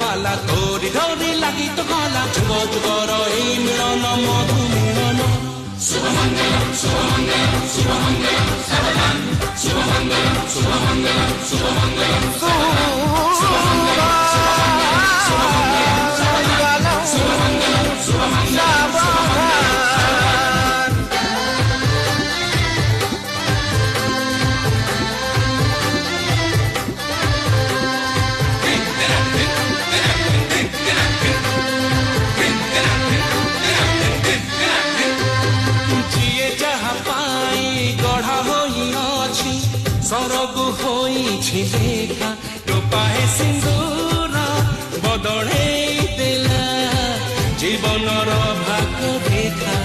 बाला तोरी धोरी लगी तो काला जुग जुगर এই মিলন মধু মিলন শুভমঙ্গলম শুভমঙ্গলম শুভমঙ্গলম সাবধান শুভমঙ্গলম শুভমঙ্গলম শুভমঙ্গলম শুভমঙ্গলম শুভমঙ্গলম শুভমঙ্গলম শুভমঙ্গলম सरगु होइछि लेखा टोपाए सिंदूर बदले देला जीवनर भाग रेखा।